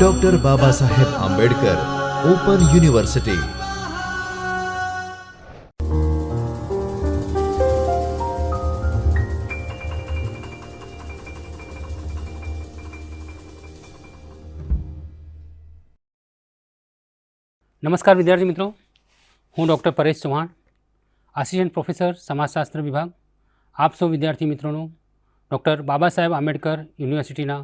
Doctor Baba Saheb Ambedkar open university. નમસ્કાર વિદ્યાર્થી મિત્રો, હું doctor Paresh Chauhan, assistant professor સમાજશાસ્ત્ર વિભાગ. આપ સૌ વિદ્યાર્થી મિત્રોનું ડૉક્ટર બાબા સાહેબ આંબેડકર યુનિવર્સિટીના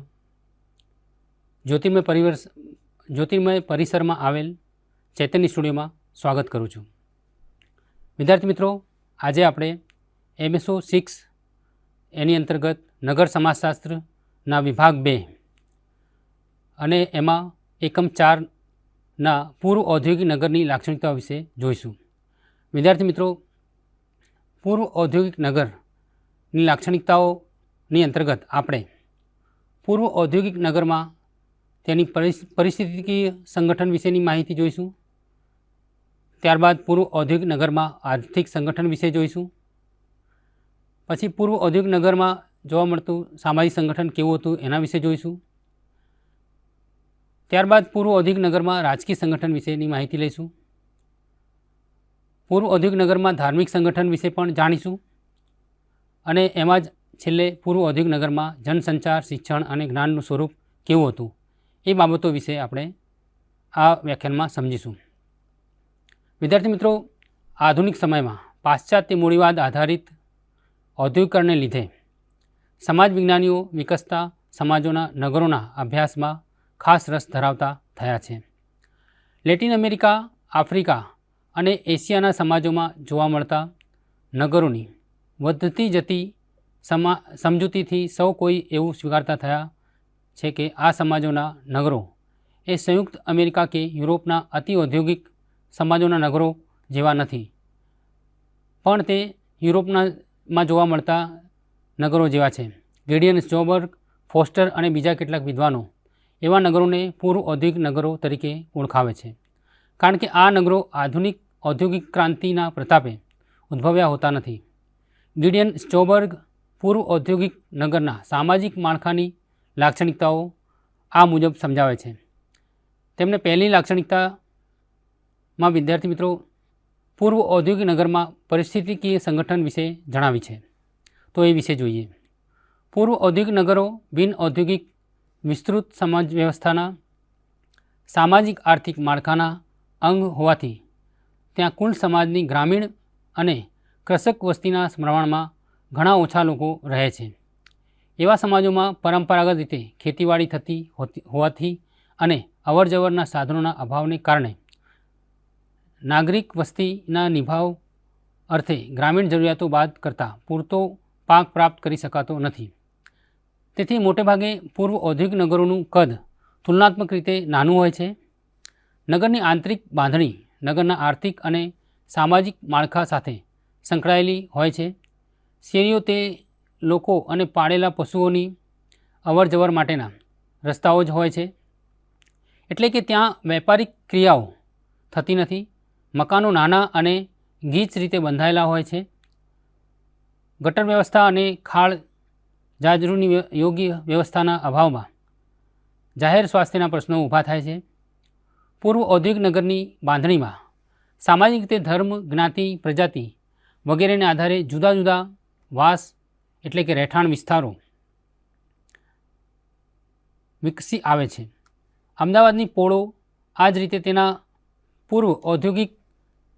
જ્યોતિર્મય પરિસરમાં આવેલ ચૈતન્ય સ્ટુડિયોમાં સ્વાગત કરું છું. વિદ્યાર્થી મિત્રો, આજે આપણે MSO 6 એની અંતર્ગત નગર સમાજશાસ્ત્રના વિભાગ 2 અને એમાં એકમ 4 ના પૂર્વ ઔદ્યોગિક નગરની લાક્ષણિકતાઓ વિશે જોઈશું. વિદ્યાર્થી મિત્રો, પૂર્વ ઔદ્યોગિક નગરની લાક્ષણિકતાઓની અંતર્ગત આપણે પૂર્વ ઔદ્યોગિક નગરમાં તેની પરિસ્થિતિકીય સંગઠન વિશેની માહિતી જોઈશું. ત્યારબાદ પૂર્વ ઔદ્યોગિક નગરમાં આર્થિક સંગઠન વિશે જોઈશું. પછી પૂર્વ ઔદ્યોગિક નગરમાં જોવા મળતું સામાજિક સંગઠન કેવું હતું એના વિશે જોઈશું. ત્યારબાદ પૂર્વ ઔદ્યોગિક નગરમાં રાજકીય સંગઠન વિશેની માહિતી લઈશું. પૂર્વ ઔદ્યોગિક નગરમાં ધાર્મિક સંગઠન વિશે પણ જાણીશું. અને એમાં જ છેલ્લે પૂર્વ ઔદ્યોગિક નગરમાં જનસંચાર, શિક્ષણ અને જ્ઞાનનું સ્વરૂપ કેવું હતું એ બાબતો વિશે આપણે આ વ્યાખ્યાનમાં સમજીશું. વિદ્યાર્થી મિત્રો, આધુનિક સમયમાં પાશ્ચાત્ય મૂડીવાદ આધારિત ઔદ્યોગિકરણને લીધે સમાજ વિજ્ઞાનીઓ વિકસતા સમાજોના નગરોના અભ્યાસમાં ખાસ રસ ધરાવતા થયા છે. લેટિન અમેરિકા, આફ્રિકા અને એશિયાના સમાજોમાં જોવા મળતા નગરોની વધતી જતી સમજૂતીથી સૌ કોઈ એવું સ્વીકારતા થયા છે કે આ સમાજોના નગરો એ સંયુક્ત અમેરિકા કે યુરોપના અતિ ઔદ્યોગિક સમાજોના નગરો જેવા નથી, પણ તે યુરોપમાં જોવા મળતા નગરો જેવા છે. ગિડિયન સ્ટોબર્ગ, ફોસ્ટર અને બીજા કેટલાક વિદ્વાનો એવા નગરોને પૂર્વ ઔદ્યોગિક નગરો તરીકે ઓળખાવે છે, કારણ કે આ નગરો આધુનિક ઔદ્યોગિક ક્રાંતિના પ્રતાપે ઉદ્ભવ્યા હોતા નથી. ગિડિયન સ્ટોબર્ગ પૂર્વ ઔદ્યોગિક નગરના સામાજિક માળખાની લાક્ષણિકતાઓ આ મુજબ સમજાવે છે. તેમને પહેલી લાક્ષણિકતામાં વિદ્યાર્થી મિત્રો પૂર્વ ઔદ્યોગિક નગરમાં પરિસ્થિતિકીય સંગઠન વિશે જણાવી છે. તો એ વિશે જોઈએ. પૂર્વ ઔદ્યોગિક નગરો બિન ઔદ્યોગિક વિસ્તૃત સમાજ વ્યવસ્થાના સામાજિક આર્થિક માળખાના અંગ હોવાથી ત્યાં કુલ સમાજની ગ્રામીણ અને કૃષક વસ્તીના પ્રમાણમાં ઘણા ઓછા લોકો રહે છે. એવા સમાજોમાં પરંપરાગત રીતે ખેતીવાડી થતી હોવાથી અને અવરજવરના સાધનોના અભાવને કારણે નાગરિક વસ્તીના નિભાવ અર્થે ગ્રામીણ જરૂરિયાતો બાદ કરતાં પૂરતો પાક પ્રાપ્ત કરી શકાતો નથી. તેથી મોટેભાગે પૂર્વ ઔદ્યોગિક નગરોનું કદ તુલનાત્મક રીતે નાનું હોય છે. નગરની આંતરિક બાંધણી નગરના આર્થિક અને સામાજિક માળખા સાથે સંકળાયેલી હોય છે. શેરીઓ તે લોકો અને પાળેલા પશુઓની અવરજવર માટેના રસ્તાઓ જ હોય છે, એટલે કે ત્યાં વેપારિક ક્રિયાઓ થતી નથી. મકાનો નાના અને ગીચ રીતે બંધાયેલા હોય છે. ગટર વ્યવસ્થા અને ખાળ જાજરૂની યોગ્ય વ્યવસ્થાના અભાવમાં જાહેર સ્વાસ્થ્યના પ્રશ્નો ઊભા થાય છે. પૂર્વ ઔદ્યોગિક નગરની બાંધણીમાં સામાજિક રીતે ધર્મ, જ્ઞાતિ, પ્રજાતિ વગેરેને આધારે જુદા જુદા વાસ એટલે કે રહેઠાણ વિસ્તારો વિકસી આવે છે. અમદાવાદની પોળો આ જ રીતે તેના પૂર્વ ઔદ્યોગિક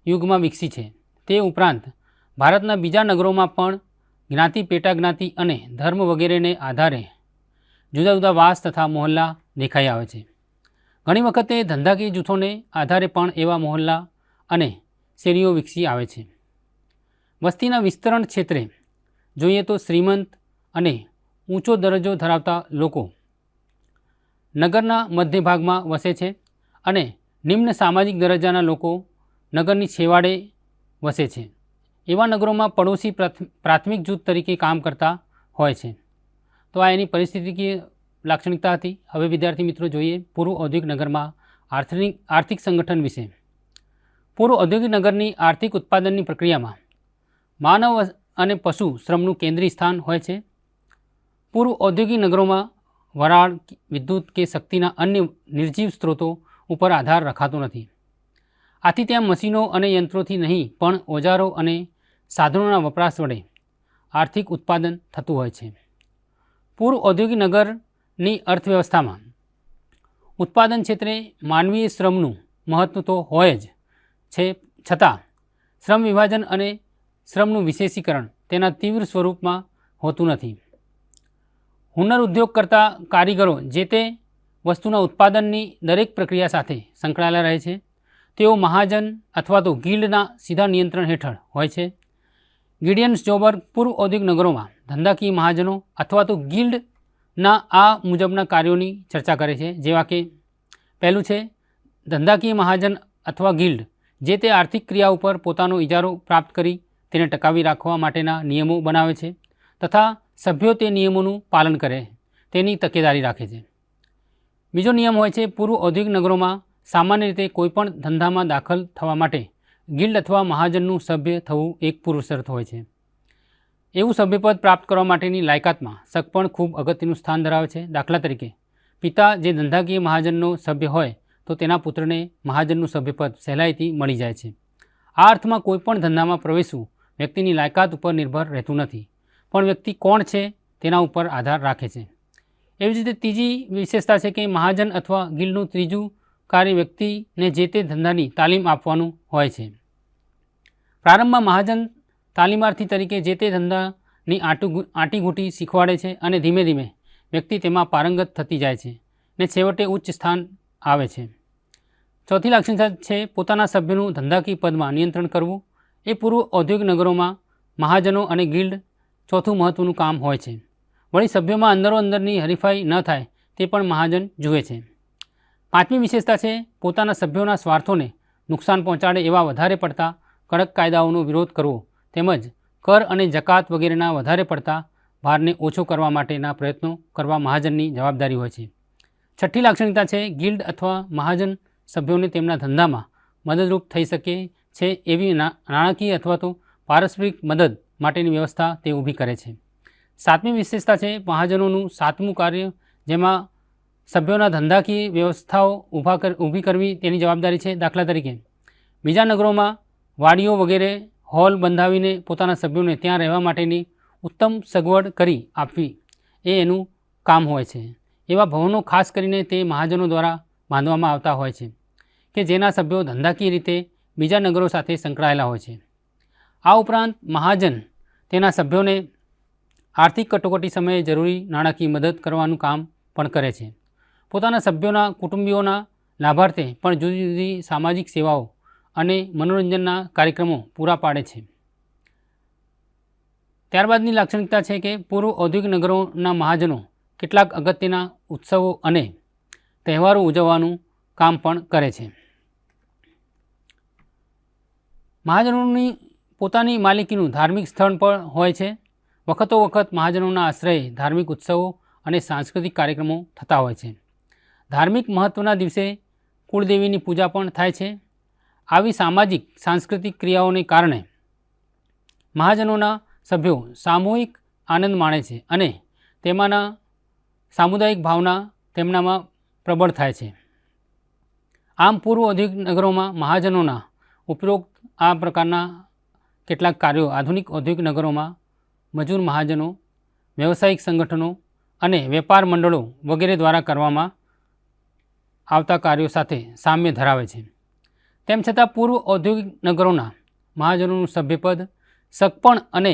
યુગમાં વિકસી છે. તે ઉપરાંત ભારતના બીજા નગરોમાં પણ જ્ઞાતિ, પેટાજ્ઞાતિ અને ધર્મ વગેરેને આધારે જુદા જુદા વાસ તથા મહોલ્લા દેખાઈ આવે છે. ઘણી વખતે ધંધાકીય જૂથોને આધારે પણ એવા મહોલ્લા અને શેરીઓ વિકસી આવે છે. વસ્તીના વિસ્તરણ ક્ષેત્રે જોઈએ તો શ્રીમંત અને ઊંચો દરજ્જો ધરાવતા લોકો નગરના મધ્ય ભાગમાં વસે છે અને નિમ્ન સામાજિક દરજ્જાના લોકો નગરની છેવાડે વસે છે. એવા નગરોમાં પડોશી પ્રાથમિક જૂથ તરીકે કામ કરતા હોય છે. તો આ એની પરિસ્થિતિકીય લાક્ષણિકતા હતી. હવે વિદ્યાર્થી મિત્રો જોઈએ પૂર્વ ઔદ્યોગિક નગરમાં આર્થિક સંગઠન વિશે. પૂર્વ ઔદ્યોગિક નગરની આર્થિક ઉત્પાદનની પ્રક્રિયામાં માનવ અને પશુ શ્રમનું કેન્દ્રીય સ્થાન હોય છે. પૂર્વ ઔદ્યોગિક નગરોમાં વરાળ, વિદ્યુત કે શક્તિના અન્ય નિર્જીવ સ્ત્રોતો ઉપર આધાર રખાતો નથી. આથી ત્યાં મશીનો અને યંત્રોથી નહીં પણ ઓજારો અને સાધનોના વપરાશ વડે આર્થિક ઉત્પાદન થતું હોય છે. પૂર્વ ઔદ્યોગિક નગરની અર્થવ્યવસ્થામાં ઉત્પાદન ક્ષેત્રે માનવીય શ્રમનું મહત્ત્વ તો હોય જ છે, છતાં શ્રમ વિભાજન અને શ્રમનું વિશેષીકરણ તેના તીવ્ર સ્વરૂપમાં હોતું નથી. હુનર ઉદ્યોગ કરતા કારીગરો જે તે વસ્તુના ઉત્પાદનની દરેક પ્રક્રિયા સાથે સંકળાયેલા રહે છે. તેઓ મહાજન અથવા તો ગિલ્ડના સીધા નિયંત્રણ હેઠળ હોય છે. ગિડિયન્સ જોબર પૂર્વ ઔદ્યોગિક નગરોમાં ધંધાકીય મહાજનો અથવા તો ગિલ્ડના આ મુજબના કાર્યોની ચર્ચા કરે છે, જેવા કે પહેલું છે ધંધાકીય મહાજન અથવા ગિલ્ડ જે તે આર્થિક ક્રિયા ઉપર પોતાનો ઇજારો પ્રાપ્ત કરી તેને ટકાવી રાખવા માટેના નિયમો બનાવે છે તથા સભ્યો તે નિયમોનું પાલન કરે તેની તકેદારી રાખે છે. બીજો નિયમ હોય છે પૂર્વ ઔદ્યોગિક નગરોમાં સામાન્ય રીતે કોઈપણ ધંધામાં દાખલ થવા માટે ગિલ્ડ અથવા મહાજનનું સભ્ય થવું એક પૂર્વ શરત હોય છે. એવું સભ્યપદ પ્રાપ્ત કરવા માટેની લાયકાતમાં સગપણ ખૂબ અગત્યનું સ્થાન ધરાવે છે. દાખલા તરીકે પિતા જે ધંધાકીય મહાજનનો સભ્ય હોય તો તેના પુત્રને મહાજનનું સભ્યપદ સહેલાઈથી મળી જાય છે. આ અર્થમાં કોઈપણ ધંધામાં પ્રવેશવું વ્યક્તિની લાયકાત ઉપર નિર્ભર રહેતું નથી, પણ વ્યક્તિ કોણ છે તેના ઉપર આધાર રાખે છે. એવી જ રીતે ત્રીજી વિશેષતા છે કે મહાજન અથવા ગિલ્ડનું ત્રીજું કાર્ય વ્યક્તિને જે તે ધંધાની તાલીમ આપવાનું હોય છે. પ્રારંભમાં મહાજન તાલીમાર્થી તરીકે જે તે ધંધાની આંટીઘૂંટી શીખવાડે છે અને ધીમે ધીમે વ્યક્તિ તેમાં પારંગત થતી જાય છે ને છેવટે ઉચ્ચ સ્થાન આવે છે. ચોથી લાક્ષણિકતા છે પોતાના સભ્યોનું ધંધાકીય પદમાં નિયંત્રણ કરવું. એ પૂર્વ ઔદ્યોગિક નગરોમાં મહાજનો અને ગિલ્ડ ચોથું મહત્ત્વનું કામ હોય છે. વળી સભ્યોમાં અંદરોઅંદરની હરીફાઈ ન થાય તે પણ મહાજન જુએ છે. પાંચમી વિશેષતા છે પોતાના સભ્યોના સ્વાર્થોને નુકસાન પહોંચાડે એવા વધારે પડતા કડક કાયદાઓનો વિરોધ કરવો તેમજ કર અને જકાત વગેરેના વધારે પડતા ભારને ઓછો કરવા માટેના પ્રયત્નો કરવા મહાજનની જવાબદારી હોય છે. છઠ્ઠી લાક્ષણિકતા છે ગિલ્ડ અથવા મહાજન સભ્યોને તેમના ધંધામાં મદદરૂપ થઈ શકે છે એવી નાણાકીય અથવા તો પારસ્પરિક મદદ માટેની વ્યવસ્થા તે ઊભી કરે છે. સાતમી વિશેષતા છે મહાજનોનું સાતમું કાર્ય જેમાં સભ્યોના ધંધાકીય વ્યવસ્થાઓ ઊભી કરવી તેની જવાબદારી છે. દાખલા તરીકે બીજા નગરોમાં વાડીઓ વગેરે હોલ બંધાવીને પોતાના સભ્યોને ત્યાં રહેવા માટેની ઉત્તમ સગવડ કરી આપવી એ એનું કામ હોય છે. એવા ભવનો ખાસ કરીને તે મહાજનો દ્વારા બાંધવામાં આવતા હોય છે કે જેના સભ્યો ધંધાકીય રીતે બીજા નગરો સાથે સંકળાયેલા હોય છે. આ ઉપરાંત મહાજન તેના સભ્યોને આર્થિક કટોકટી સમયે જરૂરી નાણાકીય મદદ કરવાનું કામ પણ કરે છે. પોતાના સભ્યોના કુટુંબીઓના લાભાર્થે પણ જુદી જુદી સામાજિક સેવાઓ અને મનોરંજનના કાર્યક્રમો પૂરા પાડે છે. ત્યારબાદની લાક્ષણિકતા છે કે પૂર્વ ઔદ્યોગિક નગરોના મહાજનો કેટલાક અગત્યના ઉત્સવો અને તહેવારો ઉજવવાનું કામ પણ કરે છે. મહાજનોની પોતાની માલિકીનું ધાર્મિક સ્થળ પણ હોય છે. વખતો વખત મહાજનોના આશ્રયે ધાર્મિક ઉત્સવો અને સાંસ્કૃતિક કાર્યક્રમો થતા હોય છે. ધાર્મિક મહત્ત્વના દિવસે કુળદેવીની પૂજા પણ થાય છે. આવી સામાજિક સાંસ્કૃતિક ક્રિયાઓને કારણે મહાજનોના સભ્યો સામૂહિક આનંદ માણે છે અને તેમાંના સામુદાયિક ભાવના તેમનામાં પ્રબળ થાય છે. આમ પૂર્વ ઔદ્યોગિક નગરોમાં મહાજનોના ઉપરોક્ત આ પ્રકારના કેટલાક કાર્યો આધુનિક ઔદ્યોગિક નગરોમાં મજૂર મહાજનો, વ્યવસાયિક સંગઠનો અને વેપાર મંડળો વગેરે દ્વારા કરવામાં આવતા કાર્યો સાથે સામ્ય ધરાવે છે. તેમ છતાં પૂર્વ ઔદ્યોગિક નગરોના મહાજનોનું સભ્યપદ સગપણ અને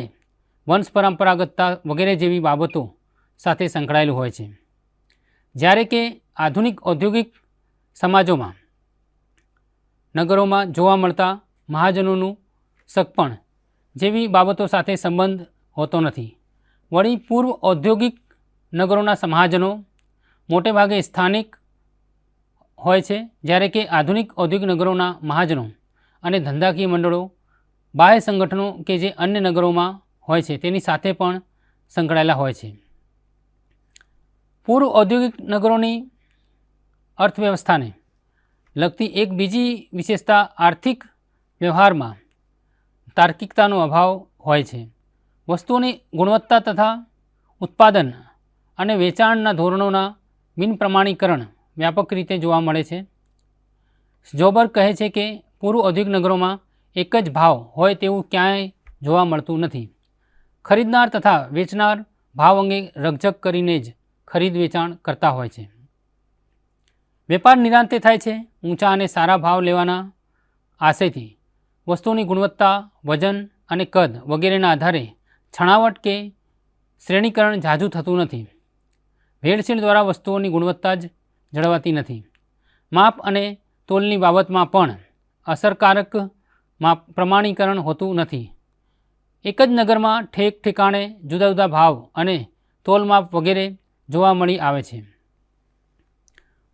વંશ પરંપરાગતતા વગેરે જેવી બાબતો સાથે સંકળાયેલું હોય છે. જ્યારે કે આધુનિક ઔદ્યોગિક સમાજોમાં નગરોમાં જોવા મળતા મહાજનોનું સગપણ જેવી બાબતો સાથે સંબંધ હોતો નથી. વળી પૂર્વ ઔદ્યોગિક નગરોના મહાજનો મોટે ભાગે સ્થાનિક હોય છે, જ્યારે કે આધુનિક ઔદ્યોગિક નગરોના મહાજનો અને ધંધાકીય મંડળો બાહ્ય સંગઠનો કે જે અન્ય નગરોમાં હોય છે તેની સાથે પણ સંકળાયેલા હોય છે. પૂર્વ ઔદ્યોગિક નગરોની અર્થવ્યવસ્થાને લગતી એક બીજી વિશેષતા આર્થિક વ્યવહારમાં તાર્કિકતાનો અભાવ હોય છે. વસ્તુઓની ગુણવત્તા તથા ઉત્પાદન અને વેચાણના ધોરણોના બિનપ્રમાણીકરણ વ્યાપક રીતે જોવા મળે છે. જોબર્ગ કહે છે કે પૂર્વ ઔદ્યોગિક નગરોમાં એક જ ભાવ હોય તેવું ક્યાંય જોવા મળતું નથી. ખરીદનાર તથા વેચનાર ભાવ અંગે રકઝક કરીને જ ખરીદ વેચાણ કરતા હોય છે. વેપાર નિરાંતે થાય છે. ઊંચા અને સારા ભાવ લેવાના આશયથી વસ્તુની ગુણવત્તા, વજન અને કદ વગેરેના આધારે છણાવટ કે શ્રેણીકરણ ઝાઝું થતું નથી. ભેળસેળ દ્વારા વસ્તુઓની ગુણવત્તા જ જળવાતી નથી. માપ અને તોલની બાબતમાં પણ અસરકારક પ્રમાણીકરણ હોતું નથી. એક જ નગરમાં ઠેક ઠેકાણે જુદા જુદા ભાવ અને તોલમાપ વગેરે જોવા મળી આવે છે.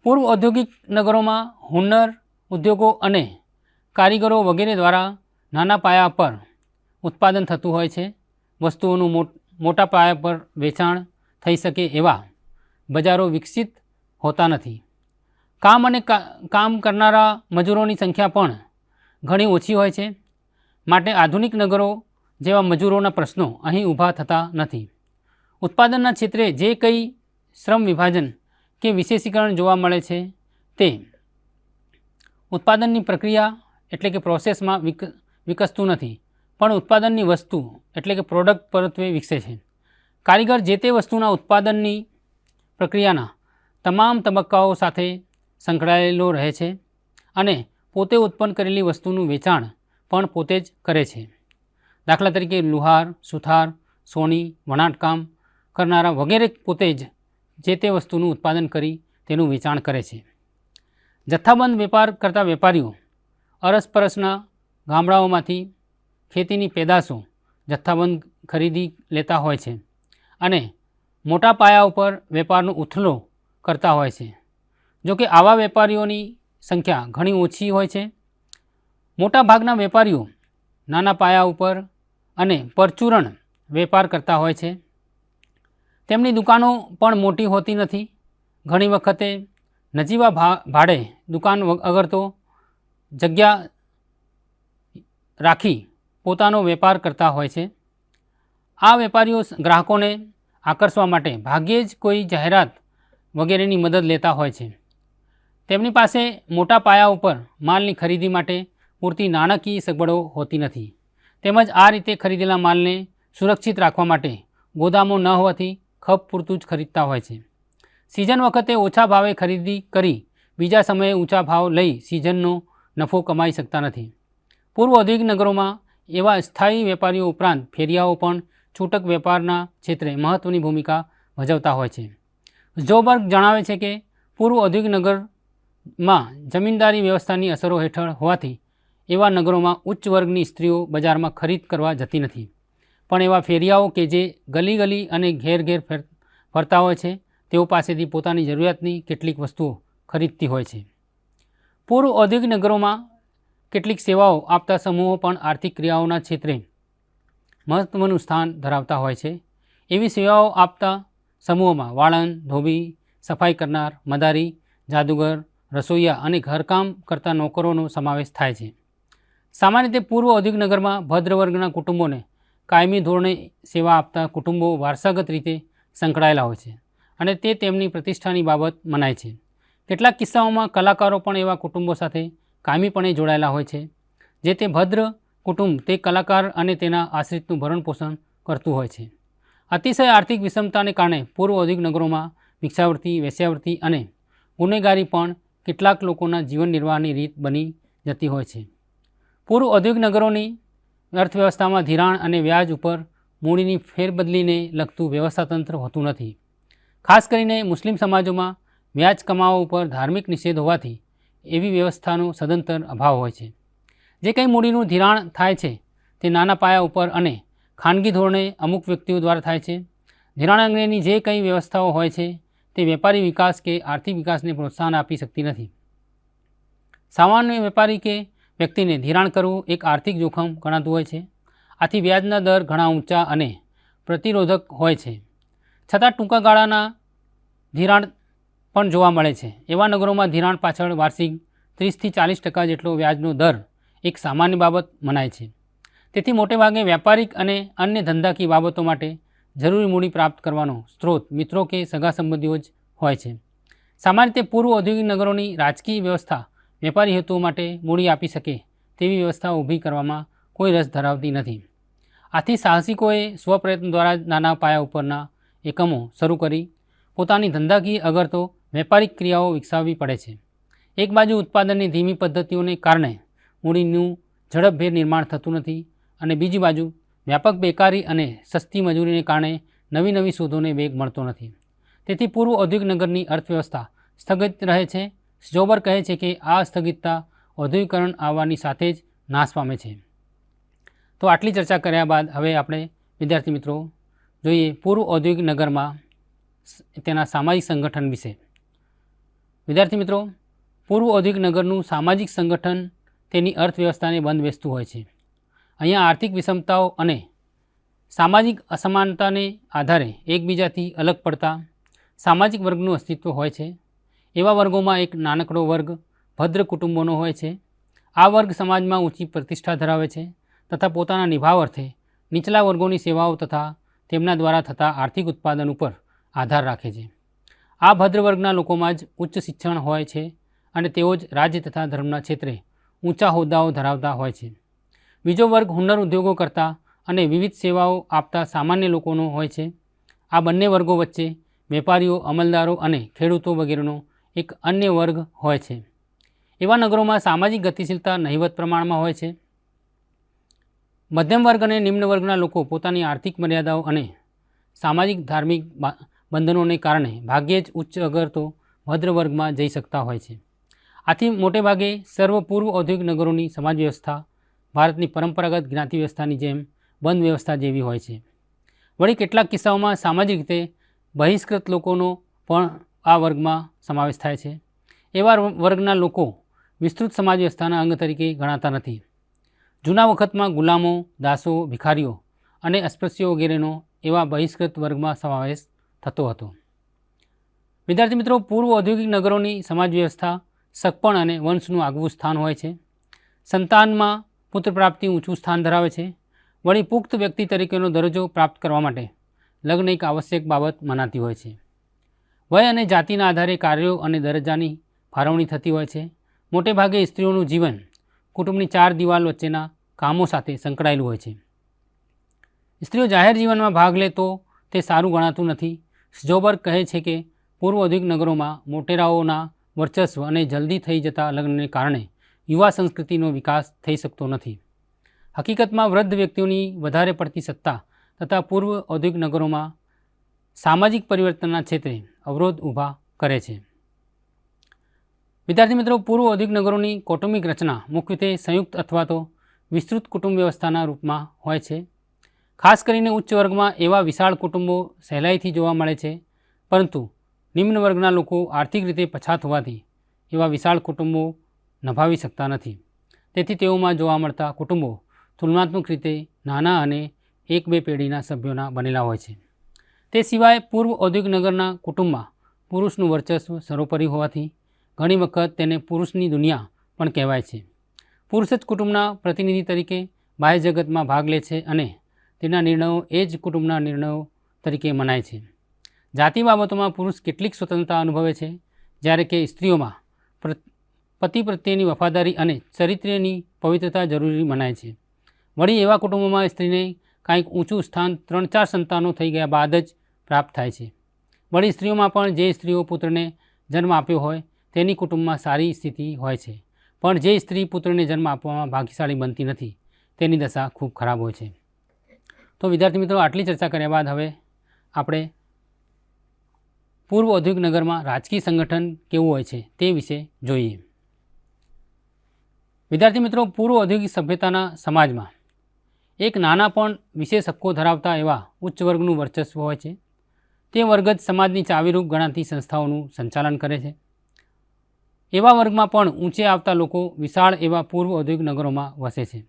પૂર્વ ઔદ્યોગિક નગરોમાં હુન્નર ઉદ્યોગો અને કારીગરો વગેરે દ્વારા નાના પાયા પર ઉત્પાદન થતું હોય છે. વસ્તુઓનું મોટા પાયા પર વેચાણ થઈ શકે એવા બજારો વિકસિત હોતા નથી. કામ અને કામ કરનારા મજૂરોની સંખ્યા પણ ઘણી ઓછી હોય છે. માટે આધુનિક નગરો જેવા મજૂરોના પ્રશ્નો અહીં ઊભા થતા નથી. ઉત્પાદનના ક્ષેત્રે જે કંઈ શ્રમ વિભાજન કે વિશેષીકરણ જોવા મળે છે તે ઉત્પાદનની પ્રક્રિયા એટલે કે પ્રોસેસમાં વિકસતું નથી, પણ ઉત્પાદનની વસ્તુ એટલે કે પ્રોડક્ટ પરત્વે વિકસે છે. કારીગર જે તે વસ્તુના ઉત્પાદનની પ્રક્રિયાના તમામ તબક્કાઓ સાથે સંકળાયેલો રહે છે અને પોતે ઉત્પન્ન કરેલી વસ્તુનું વેચાણ પણ પોતે જ કરે છે. દાખલા તરીકે લુહાર, સુથાર, સોની, વણાટકામ કરનારા વગેરે પોતે જ જે તે વસ્તુનું ઉત્પાદન કરી તેનું વેચાણ કરે છે. જથ્થાબંધ વેપાર કરતા વેપારીઓ અરસપરસના ગામડાઓમાંથી ખેતીની પેદાશો જથ્થાબંધ ખરીદી લેતા હોય છે અને મોટા પાયા ઉપર વેપારનો ઉથલો કરતા હોય છે. જોકે આવા વેપારીઓની સંખ્યા ઘણી ઓછી હોય છે. મોટા ભાગના વેપારીઓ નાના પાયા ઉપર અને પરચુરણ વેપાર કરતા હોય છે. તેમની દુકાનો પણ મોટી હોતી નથી. ઘણી વખતે નજીવા ભાડે દુકાન અગર તો જગ્યા રાખી પોતાનો વેપાર કરતા હોય છે. આ વેપારીઓ ગ્રાહકોને આકર્ષવા માટે ભાગ્યે જ કોઈ જાહેરાત વગેરેની મદદ લેતા હોય છે. તેમની પાસે મોટા પાયા ઉપર માલની ખરીદી માટે પૂરતી નાણાકીય સગવડો હોતી નથી. તેમજ આ રીતે ખરીદેલા માલને સુરક્ષિત રાખવા માટે ગોદામો ન હોવાથી ખપ પૂરતું જ ખરીદતા હોય છે. સિઝન વખતે ઓછા ભાવે ખરીદી કરી બીજા સમયે ઊંચા ભાવ લઈ સિઝનનો નફો કમાઈ શકતા નથી. પૂર્વ ઔદ્યોગિક નગરોમાં એવા સ્થાયી વેપારીઓ ઉપરાંત ફેરિયાઓ પણ છૂટક વેપારના ક્ષેત્રે મહત્ત્વની ભૂમિકા ભજવતા હોય છે. જોબર્ગ જણાવે છે કે પૂર્વ ઔદ્યોગિક નગરમાં જમીનદારી વ્યવસ્થાની અસરો હેઠળ હોવાથી એવા નગરોમાં ઉચ્ચ વર્ગની સ્ત્રીઓ બજારમાં ખરીદ કરવા જતી નથી, પણ એવા ફેરિયાઓ કે જે ગલી ગલી અને ઘેર ઘેર ફરતા હોય છે તેઓ પાસેથી પોતાની જરૂરિયાતની કેટલીક વસ્તુઓ ખરીદતી હોય છે. પૂર્વ ઔદ્યોગિક નગરોમાં કેટલીક સેવાઓ આપતા સમૂહો પણ આર્થિક ક્રિયાઓના ક્ષેત્રે મહત્ત્વનું સ્થાન ધરાવતા હોય છે. એવી સેવાઓ આપતા સમૂહોમાં વાળંદ, ધોબી, સફાઈ કરનાર, મદારી, જાદુગર, રસોઈયા અને ઘરકામ કરતા નોકરોનો સમાવેશ થાય છે. સામાન્ય રીતે પૂર્વ ઔદ્યોગિક નગરમાં ભદ્ર વર્ગના કુટુંબોને કાયમી ધોરણે સેવા આપતા કુટુંબો વારસાગત રીતે સંકળાયેલા હોય છે અને તે તેમની પ્રતિષ્ઠાની બાબત મનાય છે. કેટલાક કિસ્સાઓમાં કલાકારો પણ એવા કુટુંબો સાથે કાયમીપણે જોડાયેલા હોય છે. જે તે ભદ્ર કુટુંબ તે કલાકાર અને તેના આશ્રિતનું ભરણપોષણ કરતું હોય છે. અતિશય આર્થિક વિષમતાને કારણે પૂર્વ ઔદ્યોગિક નગરોમાં ભિક્ષાવૃત્તિ, વેશ્યાવૃત્તિ અને ગુનેગારી પણ કેટલાક લોકોના જીવન નિર્વાહની રીત બની જતી હોય છે. પૂર્વ ઔદ્યોગિક નગરોની અર્થવ્યવસ્થામાં ધિરાણ અને વ્યાજ ઉપર મૂડીની ફેરબદલીને લગતું વ્યવસ્થાતંત્ર હોતું નથી. ખાસ કરીને મુસ્લિમ સમાજોમાં વ્યાજ કમાવા ઉપર ધાર્મિક નિષેધ હોવાથી એવી વ્યવસ્થાનો સદંતર અભાવ હોય છે. જે કંઈ મૂડીનું ધિરાણ થાય છે તે નાના પાયા ઉપર અને ખાનગી ધોરણે અમુક વ્યક્તિઓ દ્વારા થાય છે. ધિરાણ અંગેની જે કંઈ વ્યવસ્થાઓ હોય છે તે વેપારી વિકાસ કે આર્થિક વિકાસને પ્રોત્સાહન આપી શકતી નથી. સામાન્ય વેપારી કે વ્યક્તિને ધિરાણ કરવું એક આર્થિક જોખમ ગણાતું હોય છે. આથી વ્યાજના દર ઘણા ઊંચા અને પ્રતિરોધક હોય છે. છતાં ટૂંકા ગાળાના ધિરાણ પણ જોવા મળે છે. એવા નગરોમાં ધિરાણ પાછળ વાર્ષિક 30થી 40% જેટલો વ્યાજનો દર એક સામાન્ય બાબત મનાય છે. તેથી મોટેભાગે વ્યાપારિક અને અન્ય ધંધાકીય બાબતો માટે જરૂરી મૂડી પ્રાપ્ત કરવાનો સ્ત્રોત મિત્રો કે સગા સંબંધીઓ જ હોય છે. સામાન્ય રીતે પૂર્વ ઔદ્યોગિક નગરોની રાજકીય વ્યવસ્થા વેપારી હેતુઓ માટે મૂડી આપી શકે તેવી વ્યવસ્થા ઊભી કરવામાં કોઈ રસ ધરાવતી નથી. આથી સાહસિકોએ સ્વપ્રયત્ન દ્વારા નાના પાયા ઉપરના એકમો શરૂ કરી પોતાની ધંધાકીય અગર તો વેપારિક ક્રિયાઓ વિકસાવવી પડે છે. એક બાજુ ઉત્પાદનની ધીમી પદ્ધતિઓને કારણે મૂડીનું ઝડપભેર નિર્માણ થતું નથી અને બીજી બાજુ વ્યાપક બેકારી અને સસ્તી મજૂરીને કારણે નવી નવી શોધોને વેગ મળતો નથી. તેથી પૂર્વ ઔદ્યોગિક નગરની અર્થવ્યવસ્થા સ્થગિત રહે છે. સ્જોબર કહે છે કે આ સ્થગિતતા ઔદ્યોગિકરણ આવવાની સાથે જ નાશ પામે છે. તો આટલી ચર્ચા કર્યા બાદ હવે આપણે વિદ્યાર્થી મિત્રો જોઈએ પૂર્વ ઔદ્યોગિક નગરમાં તેના સામાજિક સંગઠન વિશે. વિદ્યાર્થી મિત્રો, પૂર્વ ઔદ્યોગિક નગરનું સામાજિક સંગઠન તેની અર્થવ્યવસ્થાને બંધ બેસતું હોય છે. અહીંયા આર્થિક વિષમતાઓ અને સામાજિક અસમાનતાને આધારે એકબીજાથી અલગ પડતા સામાજિક વર્ગનું અસ્તિત્વ હોય છે. એવા વર્ગોમાં એક નાનકડો વર્ગ ભદ્ર કુટુંબોનો હોય છે. આ વર્ગ સમાજમાં ઊંચી પ્રતિષ્ઠા ધરાવે છે તથા પોતાના નિભાવ અર્થે નીચલા વર્ગોની સેવાઓ તથા તેમના દ્વારા થતા આર્થિક ઉત્પાદન ઉપર આધાર રાખે છે. આ ભદ્ર વર્ગના લોકોમાં જ ઉચ્ચ શિક્ષણ હોય છે અને તેઓ જ રાજ્ય તથા ધર્મના ક્ષેત્રે ઊંચા હોદ્દાઓ ધરાવતા હોય છે. બીજો વર્ગ હુન્નર ઉદ્યોગો કરતા અને વિવિધ સેવાઓ આપતા સામાન્ય લોકોનો હોય છે. આ બંને વર્ગો વચ્ચે વેપારીઓ, અમલદારો અને ખેડૂતો વગેરેનો એક અન્ય વર્ગ હોય છે. એવા નગરોમાં સામાજિક ગતિશીલતા નહિવત પ્રમાણમાં હોય છે. મધ્યમ વર્ગ અને નિમ્ન વર્ગના લોકો પોતાની આર્થિક મર્યાદાઓ અને સામાજિક ધાર્મિક બંધનોને કારણે ભાગ્યે જ ઉચ્ચ અગર તો ભદ્ર વર્ગમાં જઈ શકતા હોય છે. આથી મોટેભાગે સર્વ પૂર્વ ઔદ્યોગિક નગરોની સમાજ વ્યવસ્થા ભારતની પરંપરાગત જ્ઞાતિ વ્યવસ્થાની જેમ બંધ વ્યવસ્થા જેવી હોય છે. વળી કેટલાક કિસ્સાઓમાં સામાજિક રીતે બહિષ્કૃત લોકોનો પણ આ વર્ગમાં સમાવેશ થાય છે. એવા વર્ગના લોકો વિસ્તૃત સમાજ વ્યવસ્થાના અંગ તરીકે ગણાતા નથી. જૂના વખતમાં ગુલામો, દાસો, ભિખારીઓ અને અસ્પૃશ્યો વગેરેનો એવા બહિષ્કૃત વર્ગમાં સમાવેશ થતો હતો. વિદ્યાર્થી મિત્રો, પૂર્વ ઔદ્યોગિક નગરોની સમાજ વ્યવસ્થા સગપણ અને વંશનું આગવું સ્થાન હોય છે. સંતાનમાં પુત્ર પ્રાપ્તિ ઊંચું સ્થાન ધરાવે છે. વળી પુખ્ત વ્યક્તિ તરીકેનો દરજ્જો પ્રાપ્ત કરવા માટે લગ્ન એક આવશ્યક બાબત મનાતી હોય છે. વય અને જાતિના આધારે કાર્યો અને દરજ્જાની ફાળવણી થતી હોય છે. મોટે ભાગે સ્ત્રીઓનું જીવન કુટુંબની ચાર દિવાલ વચ્ચેના કામો સાથે સંકળાયેલું હોય છે. સ્ત્રીઓ જાહેર જીવનમાં ભાગ લે તો તે સારું ગણાતું નથી. સ્જોબર કહે છે કે પૂર્વ ઔદ્યોગિક નગરોમાં મોટેરાઓના વર્ચસ્વ અને જલ્દી થઈ જતા લગ્નને કારણે યુવા સંસ્કૃતિનો વિકાસ થઈ શકતો નથી. હકીકતમાં વૃદ્ધ વ્યક્તિઓની વધારે પડતી સત્તા તથા પૂર્વ ઔદ્યોગિક નગરોમાં સામાજિક પરિવર્તનના ક્ષેત્રે અવરોધ ઊભા કરે છે. વિદ્યાર્થી મિત્રો, પૂર્વ ઔદ્યોગિક નગરોની કૌટુંબિક રચના મુખ્યત્વે સંયુક્ત અથવા તો વિસ્તૃત કુટુંબ વ્યવસ્થાના રૂપમાં હોય છે. ખાસ કરીને ઉચ્ચ વર્ગમાં એવા વિશાળ કુટુંબો સહેલાઈથી જોવા મળે છે, પરંતુ નિમ્ન વર્ગના લોકો આર્થિક રીતે પછાત હોવાથી એવા વિશાળ કુટુંબો નભાવી શકતા નથી. તેથી તેઓમાં જોવા મળતા કુટુંબો તુલનાત્મક રીતે નાના અને એક બે પેઢીના સભ્યોના બનેલા હોય છે. તે સિવાય પૂર્વ ઔદ્યોગિક નગરના કુટુંબમાં પુરુષનું વર્ચસ્વ સર્વોપરી હોવાથી ઘણી વખત તેને પુરુષની દુનિયા પણ કહેવાય છે. પુરુષ જ કુટુંબના પ્રતિનિધિ તરીકે બાહ્ય જગતમાં ભાગ લે છે અને તેના નિર્ણયો એ જ કુટુંબના નિર્ણયો તરીકે મનાય છે. જાતિ બાબતોમાં પુરુષ કેટલીક સ્વતંત્રતા અનુભવે છે, જ્યારે કે સ્ત્રીઓમાં પતિ પ્રત્યેની વફાદારી અને ચરિત્રની પવિત્રતા જરૂરી મનાય છે. વળી એવા કુટુંબોમાં સ્ત્રીને કાંઈક ઊંચું સ્થાન 3-4 સંતાનો થઈ ગયા બાદ જ પ્રાપ્ત થાય છે. વળી સ્ત્રીઓમાં પણ જે સ્ત્રીઓ પુત્રને જન્મ આપ્યો હોય તેની કુટુંબમાં સારી સ્થિતિ હોય છે, પણ જે સ્ત્રી પુત્રને જન્મ આપવામાં ભાગ્યશાળી બનતી નથી તેની દશા ખૂબ ખરાબ હોય છે. તો વિદ્યાર્થી મિત્રો, આટલી ચર્ચા કર્યા બાદ હવે આપણે પૂર્વ ઔદ્યોગિક નગરમાં રાજકીય સંગઠન કેવું હોય છે તે વિશે જોઈએ. વિદ્યાર્થી મિત્રો, પૂર્વ ઔદ્યોગિક સભ્યતાના સમાજમાં એક નાના પણ વિશેષ હક્કો ધરાવતા એવા ઉચ્ચ વર્ગનું વર્ચસ્વ હોય છે. તે વર્ગ જ સમાજની ચાવીરૂપ ગણાતી સંસ્થાઓનું સંચાલન કરે છે. એવા વર્ગમાં પણ ઊંચે આવતા લોકો વિશાળ એવા પૂર્વ ઔદ્યોગિક નગરોમાં વસે છે,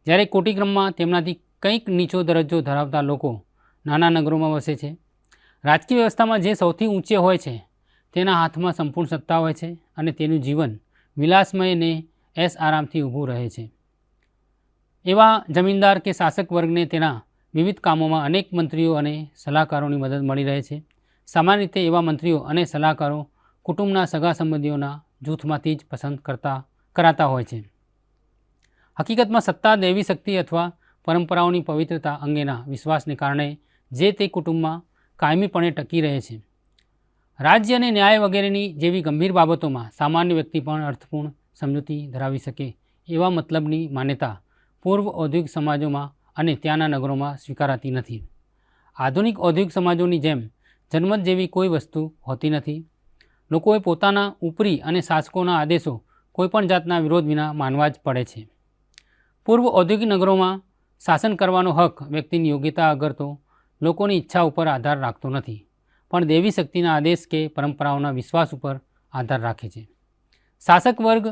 જ્યારે કોટિક્રમમાં તેમનાથી કંઈક નીચો દરજ્જો ધરાવતા લોકો નાના નગરોમાં વસે છે. રાજકીય વ્યવસ્થામાં જે સૌથી ઊંચે હોય છે તેના હાથમાં સંપૂર્ણ સત્તા હોય છે અને તેનું જીવન વિલાસમય ને આરામથી ઊભું રહે છે. એવા જમીનદાર કે શાસક વર્ગને તેના વિવિધ કામોમાં અનેક મંત્રીઓ અને સલાહકારોની મદદ મળી રહે છે. સામાન્ય રીતે એવા મંત્રીઓ અને સલાહકારો કુટુંબના સગા સંબંધીઓના જૂથમાંથી જ પસંદ કરાતા હોય છે. હકીકતમાં સત્તા, દૈવી શક્તિ અથવા પરંપરાઓની પવિત્રતા અંગેના વિશ્વાસને કારણે જે તે કુટુંબમાં કાયમીપણે ટકી રહે છે. રાજ્ય અને ન્યાય વગેરેની જેવી ગંભીર બાબતોમાં સામાન્ય વ્યક્તિ પણ અર્થપૂર્ણ સમજૂતી ધરાવી શકે એવા મતલબની માન્યતા પૂર્વ ઔદ્યોગિક સમાજોમાં અને ત્યાંના નગરોમાં સ્વીકારાતી નથી. આધુનિક ઔદ્યોગિક સમાજોની જેમ જનમત જેવી કોઈ વસ્તુ હોતી નથી. લોકોએ પોતાના ઉપરી અને શાસકોના આદેશો કોઈપણ જાતના વિરોધ વિના માનવા જ પડે છે. પૂર્વ ઔદ્યોગિક નગરોમાં શાસન કરવાનો હક વ્યક્તિની યોગ્યતા અગર તો લોકોની ઈચ્છા ઉપર આધાર રાખતો નથી, પણ દેવી શક્તિના આદેશ કે પરંપરાઓના વિશ્વાસ ઉપર આધાર રાખે છે. શાસક વર્ગ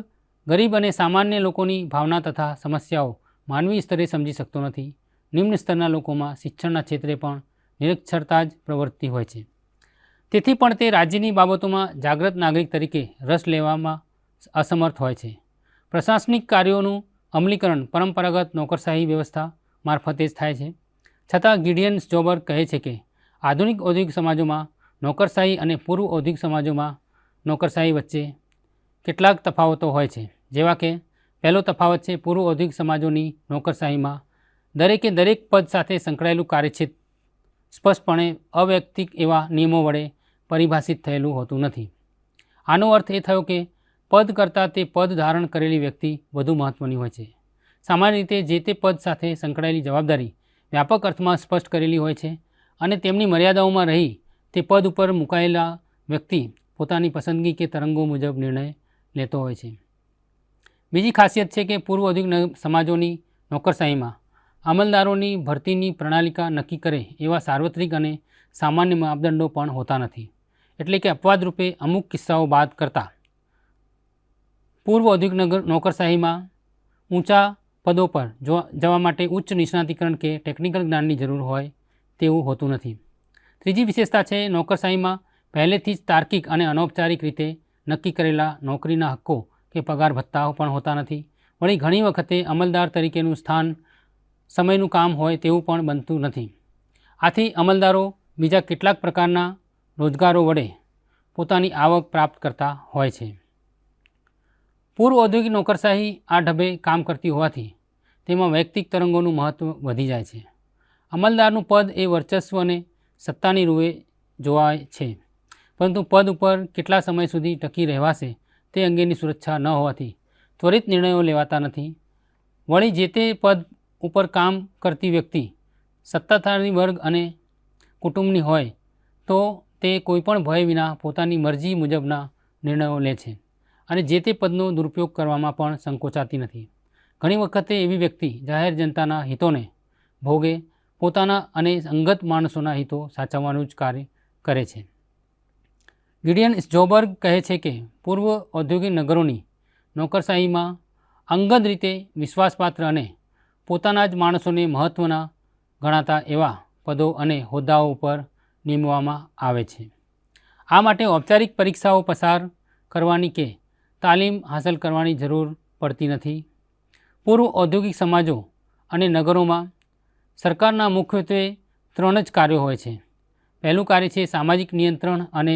ગરીબ અને સામાન્ય લોકોની ભાવના તથા સમસ્યાઓ માનવી સ્તરે સમજી શકતો નથી. નિમ્ન સ્તરના લોકોમાં શિક્ષણના ક્ષેત્રે પણ નિરક્ષરતા જ પ્રવર્તતી હોય છે. તેથી પણ તે રાજ્યની બાબતોમાં જાગૃત નાગરિક તરીકે રસ લેવામાં અસમર્થ હોય છે. પ્રશાસનિક કાર્યોનું અમલીકરણ પરંપરાગત નોકરશાહી વ્યવસ્થા મારફતે જ થાય છે. છતાં ગિડિયન સ્જોબર્ગ કહે છે કે આધુનિક ઔદ્યોગિક સમાજોમાં નોકરશાહી અને પૂર્વ ઔદ્યોગિક સમાજોમાં નોકરશાહી વચ્ચે કેટલાક તફાવતો હોય છે. જેવા કે પહેલો તફાવત છે પૂર્વ ઔદ્યોગિક સમાજોની નોકરશાહીમાં દરેકે દરેક પદ સાથે સંકળાયેલું કાર્યક્ષેત્ર સ્પષ્ટપણે અવૈયક્તિક એવા નિયમો વડે પરિભાષિત થયેલું હોતું નથી. આનો અર્થ એ થયો કે પદ કરતાં તે પદ ધારણ કરેલી વ્યક્તિ વધુ મહત્ત્વની હોય છે. સામાન્ય રીતે જે તે પદ સાથે સંકળાયેલી જવાબદારી વ્યાપક અર્થમાં સ્પષ્ટ કરેલી હોય છે અને તેમની મર્યાદાઓમાં રહી તે પદ ઉપર મુકાયેલા વ્યક્તિ પોતાની પસંદગી કે તરંગો મુજબ નિર્ણય લેતો હોય છે. બીજી ખાસિયત છે કે પૂર્વ ઔદ્યોગિક સમાજોની નોકરશાહીમાં અમલદારોની ભરતીની પ્રણાલિકા નક્કી કરે એવા સાર્વત્રિક અને સામાન્ય માપદંડો પણ હોતા નથી. એટલે કે અપવાદ રૂપે અમુક કિસ્સાઓ બાદ કરતાં પૂર્વ ઔદ્યોગિક નોકરશાહીમાં ઊંચા પદો પર જવા માટે ઉચ્ચ નિષ્ણાતીકરણ કે ટેકનિકલ જ્ઞાનની જરૂર હોય તેવું હોતું નથી. ત્રીજી વિશેષતા છે નોકરશાહીમાં પહેલેથી જ તાર્કિક અને અનૌપચારિક રીતે નક્કી કરેલા નોકરીના હક્કો કે પગાર ભથ્થાઓ પણ હોતા નથી. વળી ઘણી વખતે અમલદાર તરીકેનું સ્થાન સમયનું કામ હોય તેવું પણ બનતું નથી. આથી અમલદારો બીજા કેટલાક પ્રકારના રોજગારો વડે પોતાની આવક પ્રાપ્ત કરતા હોય છે. પૂર્વ ઔદ્યોગિક નોકરશાહી આ ઢબે કામ કરતી હોવાથી તેમાં વૈયક્તિક તરંગોનું મહત્ત્વ વધી જાય છે. અમલદારનું પદ એ વર્ચસ્વ અને સત્તાની રૂએ જોવાય છે, પરંતુ પદ ઉપર કેટલા સમય સુધી ટકી રહેવાશે તે અંગેની સુરક્ષા ન હોવાથી ત્વરિત નિર્ણયો લેવાતા નથી. વળી જે તે પદ ઉપર કામ કરતી વ્યક્તિ સત્તાધારી વર્ગ અને કુટુંબની હોય તો તે કોઈપણ ભય વિના પોતાની મરજી મુજબના નિર્ણયો લે છે અને જે તે પદનો દુરુપયોગ કરવામાં પણ સંકોચાતી નથી. ઘણી વખતે એવી વ્યક્તિ જાહેર જનતાના હિતોને ભોગે પોતાના અને અંગત માણસોના હિતો સાચવવાનું જ કાર્ય કરે છે. ગિડિયન સ્જોબર્ગ કહે છે કે પૂર્વ ઔદ્યોગિક નગરોની નોકરશાહીમાં અંગત રીતે વિશ્વાસપાત્ર અને પોતાના જ માણસોને મહત્ત્વના ગણાતા એવા પદો અને હોદ્દાઓ ઉપર નીમવામાં આવે છે. આ માટે ઔપચારિક પરીક્ષાઓ પસાર કરવાની કે તાલીમ હાંસલ કરવાની જરૂર પડતી નથી. પૂર્વ ઔદ્યોગિક સમાજો અને નગરોમાં સરકારના મુખ્યત્વે 3 જ કાર્યો હોય છે. પહેલું કાર્ય છે સામાજિક નિયંત્રણ અને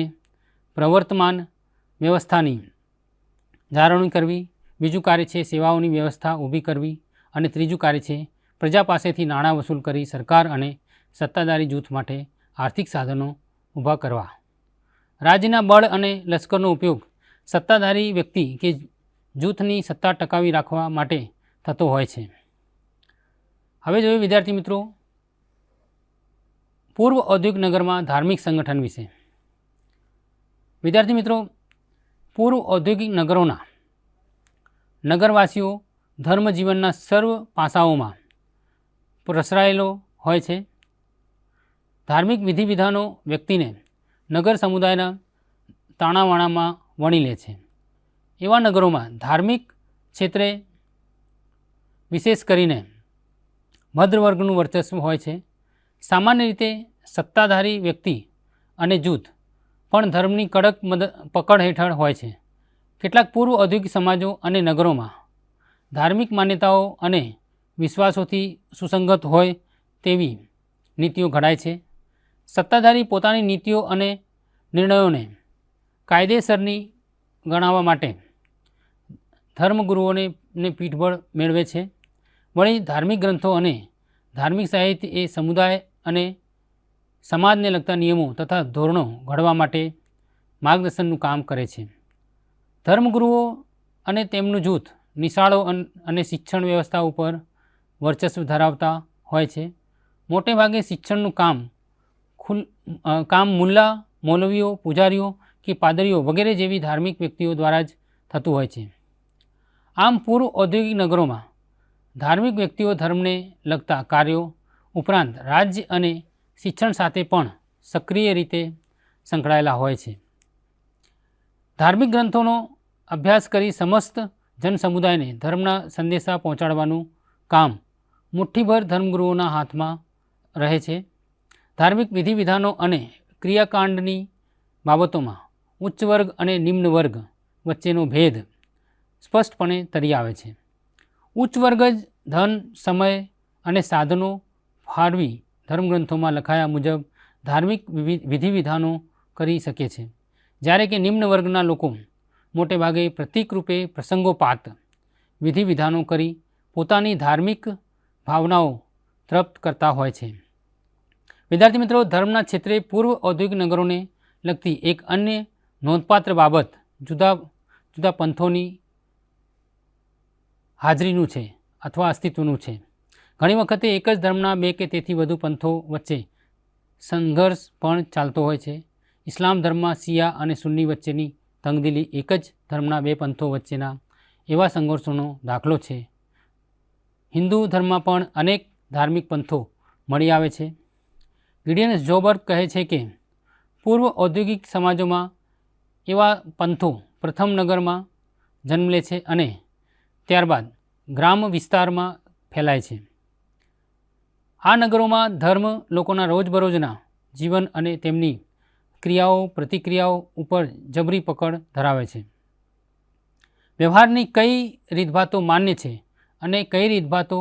પ્રવર્તમાન વ્યવસ્થાની જાળવણી કરવી. બીજું કાર્ય છે સેવાઓની વ્યવસ્થા ઊભી કરવી અને ત્રીજું કાર્ય છે પ્રજા પાસેથી નાણાં વસૂલ કરી સરકાર અને સત્તાધારી જૂથ માટે આર્થિક સાધનો ઊભા કરવા. રાજ્યના બળ અને લશ્કરનો ઉપયોગ સત્તાધારી વ્યક્તિ કે જૂથની સત્તા ટકાવી રાખવા માટે થતો હોય છે. હવે જોઈએ વિદ્યાર્થી મિત્રો પૂર્વ ઔદ્યોગિક નગરમાં ધાર્મિક સંગઠન વિશે. વિદ્યાર્થી મિત્રો પૂર્વ ઔદ્યોગિક નગરોના નગરવાસીઓ ધર્મજીવનના સર્વ પાસાઓમાં પ્રસરાયેલો હોય છે. ધાર્મિક વિધિવિધાનો વ્યક્તિને નગર સમુદાયના તાણાવાણામાં વણી લે છે. એવા નગરોમાં ધાર્મિક ક્ષેત્રે વિશેષ કરીને ભદ્ર વર્ગનું વર્ચસ્વ હોય છે. સામાન્ય રીતે સત્તાધારી વ્યક્તિ અને જૂથ પણ ધર્મની કડક પકડ હેઠળ હોય છે. કેટલાક પૂર્વ ઔદ્યોગિક સમાજો અને નગરોમાં ધાર્મિક માન્યતાઓ અને વિશ્વાસોથી સુસંગત હોય તેવી નીતિઓ ઘડાય છે. સત્તાધારી પોતાની નીતિઓ અને નિર્ણયોને કાયદેસરની ગણાવવા માટે ધર્મગુરુઓને પીઠબળ મેળવે છે. વળી ધાર્મિક ગ્રંથો અને ધાર્મિક સાહિત્ય એ સમુદાય અને સમાજને લગતા નિયમો તથા ધોરણો ઘડવા માટે માર્ગદર્શનનું કામ કરે છે. ધર્મગુરુઓ અને તેમનું જૂથ નિશાળો અને શિક્ષણ વ્યવસ્થા ઉપર વર્ચસ્વ ધરાવતા હોય છે. મોટે ભાગે શિક્ષણનું કામ મુલ્લા, મૌલવીઓ, પૂજારીઓ કે પાદરીઓ વગેરે જેવી ધાર્મિક વ્યક્તિઓ દ્વારા જ થતું હોય છે. આમ પૂર્વ ઔદ્યોગિક નગરોમાં ધાર્મિક વ્યક્તિઓ ધર્મને લગતા કાર્યો ઉપરાંત રાજ્ય અને શિક્ષણ સાથે પણ સક્રિય રીતે સંકળાયેલા હોય છે. ધાર્મિક ગ્રંથોનો અભ્યાસ કરી સમસ્ત જનસમુદાયને ધર્મના સંદેશા પહોંચાડવાનું કામ મુઠ્ઠીભર ધર્મગુરુઓના હાથમાં રહે છે. ધાર્મિક વિધિ વિધાનો અને ક્રિયાકાંડની બાબતોમાં ઉચ્ચ વર્ગ અને નિમ્ન વર્ગ વચ્ચેનો ભેદ સ્પષ્ટપણે તરી આવે છે. ઉચ્ચ વર્ગ જ ધન, સમય અને સાધનો ફાળવી ધર્મગ્રંથોમાં લખાયા મુજબ ધાર્મિક વિધિ વિધાનો કરી શકે છે, જ્યારે કે નિમ્ન વર્ગના લોકો મોટે ભાગે પ્રતીકરૂપે પ્રસંગોપાત વિધિ વિધાનો કરી પોતાની ધાર્મિક ભાવનાઓ તૃપ્ત કરતા હોય છે. વિદ્યાર્થી મિત્રો, ધર્મના ક્ષેત્રે પૂર્વ ઔદ્યોગિક નગરોને લગતી એક અન્ય નોંધપાત્ર બાબત જુદા જુદા પંથોની હાજરીનું છે અથવા અસ્તિત્વનું છે. ઘણી વખતે એક જ ધર્મના બે કે તેથી વધુ પંથો વચ્ચે સંઘર્ષ પણ ચાલતો હોય છે. ઇસ્લામ ધર્મમાં શિયા અને સુન્ની વચ્ચેની તંગદિલી એક જ ધર્મના બે પંથો વચ્ચેના એવા સંઘર્ષોનો દાખલો છે. હિન્દુ ધર્મમાં પણ અનેક ધાર્મિક પંથો મળી આવે છે. ગિડિયન જોબર્ગ કહે છે કે પૂર્વ ઔદ્યોગિક સમાજોમાં એવા પંથો પ્રથમ નગરમાં જન્મ લે છે અને ત્યારબાદ ગ્રામ વિસ્તારમાં ફેલાય છે. આ નગરોમાં ધર્મ લોકોના રોજબરોજના જીવન અને તેમની ક્રિયાઓ પ્રતિક્રિયાઓ ઉપર જબરી પકડ ધરાવે છે. વ્યવહારની કઈ રીતભાતો માન્ય છે અને કઈ રીતભાતો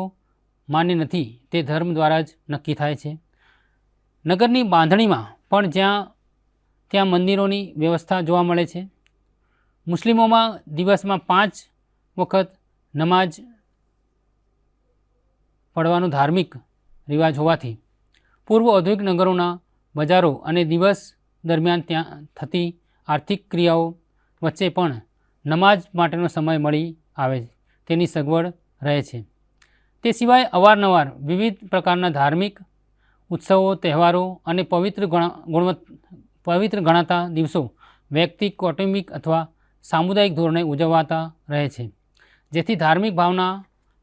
માન્ય નથી તે ધર્મ દ્વારા જ નક્કી થાય છે. નગરની બાંધણીમાં પણ ત્યાં મંદિરોની વ્યવસ્થા જોવા મળે છે. મુસ્લિમોમાં દિવસમાં 5 વખત નમાજ પડવાનો ધાર્મિક રિવાજ હોવાથી પૂર્વ ઔદ્યોગિક નગરોના બજારો અને દિવસ દરમિયાન ત્યાં થતી આર્થિક ક્રિયાઓ વચ્ચે પણ નમાજ માટેનો સમય મળી આવે તેની સગવડ રહે છે. તે સિવાય અવારનવાર વિવિધ પ્રકારના ધાર્મિક ઉત્સવો, તહેવારો અને પવિત્ર ગણાતા દિવસો વૈયક્તિક, કૌટુંબિક અથવા સામુદાયિક ધોરણે ઉજવાતા રહે છે, જેથી ધાર્મિક ભાવના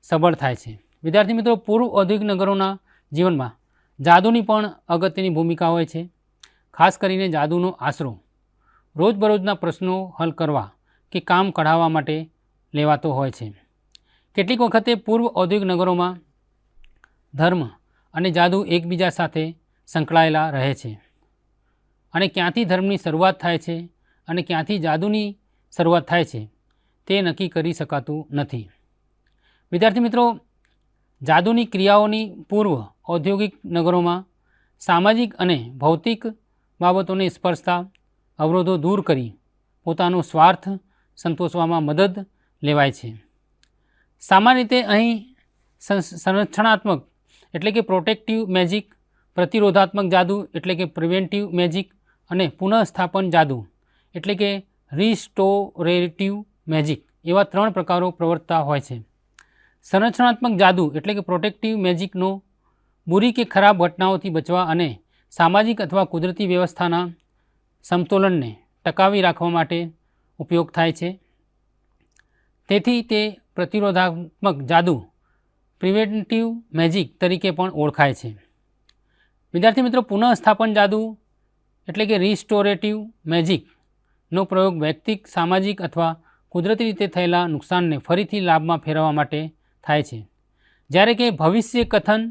સબળ થાય છે. વિદ્યાર્થી મિત્રો, પૂર્વ ઔદ્યોગિક નગરોના જીવનમાં જાદુની પણ અગત્યની ભૂમિકા હોય છે. ખાસ કરીને જાદુનો આશરો રોજબરોજના પ્રશ્નો હલ કરવા કે કામ કઢાવવા માટે લેવાતો હોય છે. કેટલીક વખતે પૂર્વ ઔદ્યોગિક નગરોમાં ધર્મ અને જાદુ એકબીજા સાથે સંકળાયેલા રહે છે અને ક્યાંથી ધર્મની શરૂઆત થાય છે અને ક્યાંથી જાદુની શરૂઆત થાય છે તે નક્કી કરી શકાતું નથી. વિદ્યાર્થી મિત્રો, જાદુની ક્રિયાઓની પૂર્વ ઔદ્યોગિક નગરોમાં સામાજિક અને ભૌતિક બાબતોને સ્પર્શતા અવરોધો દૂર કરી પોતાનો સ્વાર્થ સંતોષવામાં મદદ લેવાય છે. સામાન્ય રીતે અહીં સંરક્ષણાત્મક એટલે કે પ્રોટેક્ટિવ મેજિક, પ્રતિરોધાત્મક જાદુ એટલે કે પ્રિવેન્ટિવ મેજિક અને પુનઃસ્થાપન જાદુ એટલે કે રિસ્ટોરેટિવ મેજિક એવા 3 પ્રકારો પ્રવર્તતા હોય છે. સંરક્ષણાત્મક જાદુ એટલે કે પ્રોટેક્ટિવ મેજિકનો બુરી કે ખરાબ ઘટનાઓથી બચવા અને સામાજિક અથવા કુદરતી વ્યવસ્થાના સમતોલનને ટકાવી રાખવા માટે ઉપયોગ થાય છે. તેથી તે પ્રતિરોધાત્મક જાદુ પ્રિવેન્ટિવ મેજિક તરીકે પણ ઓળખાય છે. વિદ્યાર્થી મિત્રો, પુનઃસ્થાપન જાદુ એટલે કે રિસ્ટોરેટિવ મેજિકનો પ્રયોગ વૈયક્તિક, સામાજિક અથવા કુદરતી રીતે થયેલા નુકસાનને ફરીથી લાભમાં ફેરવવા માટે થાય છે. જ્યારે કે ભવિષ્ય કથન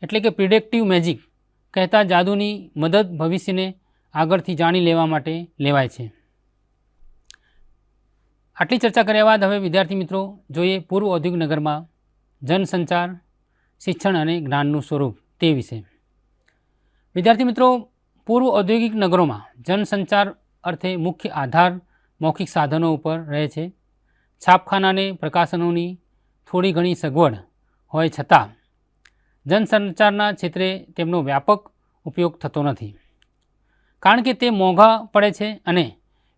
એટલે કે પ્રિડિક્ટિવ મેજિક કહેતા જાદુની મદદ ભવિષ્યને આગળથી જાણી લેવા માટે લેવાય છે. આટલી ચર્ચા કર્યા બાદ હવે વિદ્યાર્થી મિત્રો જોઈએ પૂર્વ ઔદ્યોગિક નગરમાં જનસંચાર, શિક્ષણ અને જ્ઞાનનું સ્વરૂપ તે વિશે. વિદ્યાર્થી મિત્રો, પૂર્વ ઔદ્યોગિક નગરોમાં જનસંચાર અર્થે મુખ્ય આધાર મૌખિક સાધનો ઉપર રહે છે. છાપખાનાને પ્રકાશનોની થોડી ઘણી સગવડ હોય છતાં જનસંચારના ક્ષેત્રે તેમનો વ્યાપક ઉપયોગ થતો નથી, કારણ કે તે મોંઘા પડે છે અને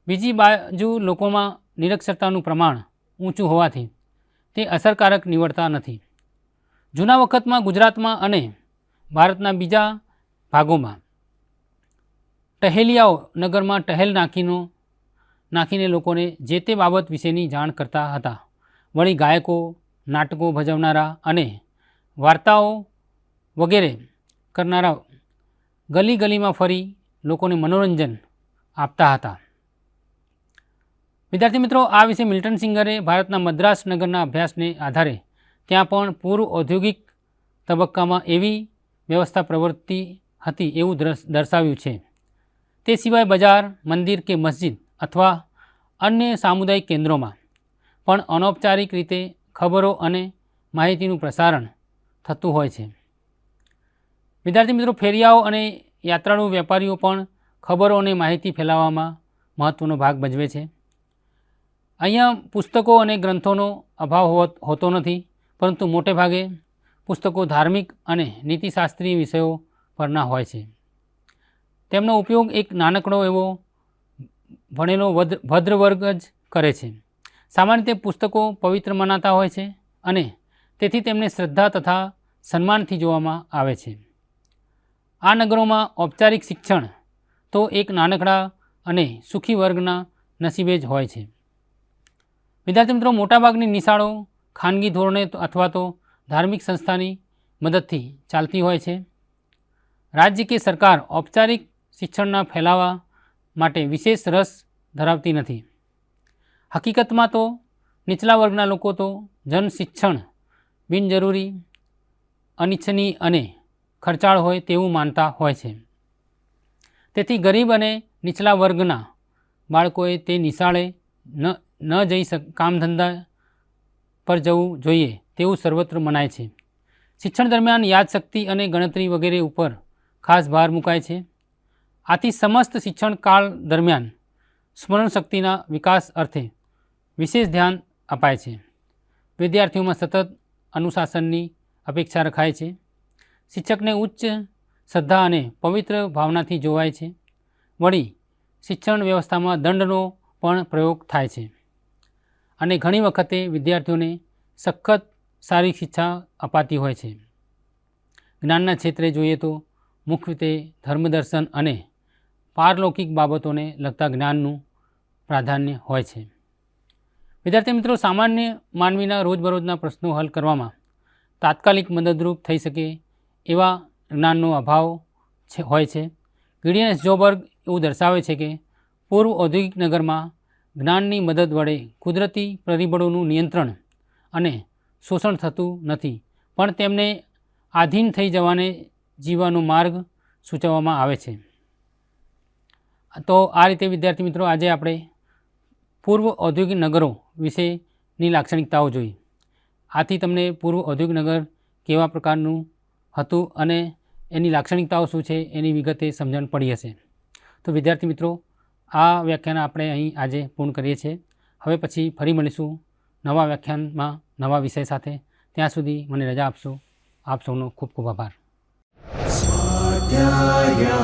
બીજી બાજુ લોકોમાં નિરક્ષરતાનું પ્રમાણ ઊંચું હોવાથી તે અસરકારક નીવડતા નથી. જૂના વખતમાં ગુજરાતમાં અને ભારતના બીજા ભાગોમાં ટહેલિયાઓ નગરમાં ટહેલ નાખીને લોકોને જે તે બાબત વિશેની જાણ કરતા હતા. વળી ગાયકો, નાટકો ભજવનારા અને વાર્તાઓ વગેરે કરનારા ગલી ગલીમાં ફરી લોકોને મનોરંજન આપતા હતા. વિદ્યાર્થી મિત્રો, આ વિશે મિલ્ટન સિંગરે ભારતના મદ્રાસ નગરના અભ્યાસને આધારે ત્યાં પણ પૂર્વ ઔદ્યોગિક તબક્કામાં એવી વ્યવસ્થા પ્રવર્તી હતી એવું દર્શાવ્યું છે. તે સિવાય બજાર, મંદિર કે મસ્જિદ અથવા અન્ય સામુદાયિક કેન્દ્રોમાં પણ અનૌપચારિક રીતે ખબરો અને માહિતીનું પ્રસારણ થતું હોય છે. વિદ્યાર્થી મિત્રો, ફેરિયાઓ અને યાત્રાળુ વેપારીઓ પણ ખબરો અને માહિતી ફેલાવવામાં મહત્ત્વનો ભાગ ભજવે છે. અહીંયા પુસ્તકો અને ગ્રંથોનો અભાવ હોતો નથી, પરંતુ મોટે ભાગે પુસ્તકો ધાર્મિક અને નીતિશાસ્ત્રીય વિષયો પરના હોય છે. તેમનો ઉપયોગ એક નાનકડો એવો ભણેલો ભદ્ર વર્ગ જ કરે છે. સામાન્ય રીતે પુસ્તકો પવિત્ર મનાતા હોય છે અને તેથી તેમને શ્રદ્ધા તથા સન્માનથી જોવામાં આવે છે. આ નગરોમાં ઔપચારિક શિક્ષણ તો એક નાનકડા અને સુખી વર્ગના નસીબે જ હોય છે. વિદ્યાર્થી મિત્રો, મોટાભાગની નિશાળો ખાનગી ધોરણે અથવા તો ધાર્મિક સંસ્થાની મદદથી ચાલતી હોય છે. રાજ્ય કે સરકાર ઔપચારિક શિક્ષણના ફેલાવા માટે વિશેષ રસ ધરાવતી નથી. હકીકતમાં તો નીચલા વર્ગના લોકો તો જન શિક્ષણ બિનજરૂરી, અનિચ્છનીય અને ખર્ચાળ હોય તેવું માનતા હોય છે. તેથી ગરીબ અને નીચલા વર્ગના બાળકોએ તે નિશાળે ન જઈ કામ ધંધા પર જવું જોઈએ તેવું સર્વત્ર મનાય છે. શિક્ષણ દરમિયાન યાદશક્તિ અને ગણતરી વગેરે ઉપર ખાસ ભાર મુકાય છે. આથી સમસ્ત શિક્ષણ કાળ દરમિયાન સ્મરણ શક્તિના વિકાસ અર્થે વિશેષ ધ્યાન અપાય છે. વિદ્યાર્થીઓમાં સતત અનુશાસનની અપેક્ષા રખાય છે. શિક્ષકને ઉચ્ચ શ્રદ્ધા અને પવિત્ર ભાવનાથી જોવાય છે. વળી શિક્ષણ વ્યવસ્થામાં દંડનો પણ પ્રયોગ થાય છે અને ઘણી વખતે વિદ્યાર્થીઓને સખત સારી શિક્ષા અપાતી હોય છે. જ્ઞાનના ક્ષેત્રે જોઈએ તો મુખ્યત્વે ધર્મદર્શન અને પારલૌકિક બાબતોને લગતા જ્ઞાનનું પ્રાધાન્ય હોય છે. વિદ્યાર્થી મિત્રો, સામાન્ય માનવીના રોજબરોજના પ્રશ્નો હલ કરવામાં તાત્કાલિક મદદરૂપ થઈ શકે એવા જ્ઞાનનો અભાવ હોય છે. ગિડિયન જોબર્ગ એવું દર્શાવે છે કે પૂર્વ ઔદ્યોગિક નગરમાં જ્ઞાનની મદદ વડે કુદરતી પરિબળોનું નિયંત્રણ અને શોષણ થતું નથી, પણ તેમને આધીન થઈ જવાને જીવવાનો માર્ગ સૂચવવામાં આવે છે. તો આ રીતે વિદ્યાર્થી મિત્રો, આજે આપણે પૂર્વ ઔદ્યોગિક નગરો વિશેની લાક્ષણિકતાઓ જોઈ. આથી તમને પૂર્વ ઔદ્યોગિક નગર કેવા પ્રકારનું હતું અને એની લાક્ષણિકતાઓ શું છે એની વિગતે સમજણ પડી હશે. તો વિદ્યાર્થી મિત્રો, આ વ્યાખ્યાન આપણે અહીં આજે પૂર્ણ કરીએ છીએ. હવે પછી ફરી મળીશું નવા વ્યાખ્યાનમાં નવા વિષય સાથે. ત્યાં સુધી મને રજા આપશો. આપ સૌનો ખૂબ ખૂબ આભાર. સ્વાધ્યાયઃ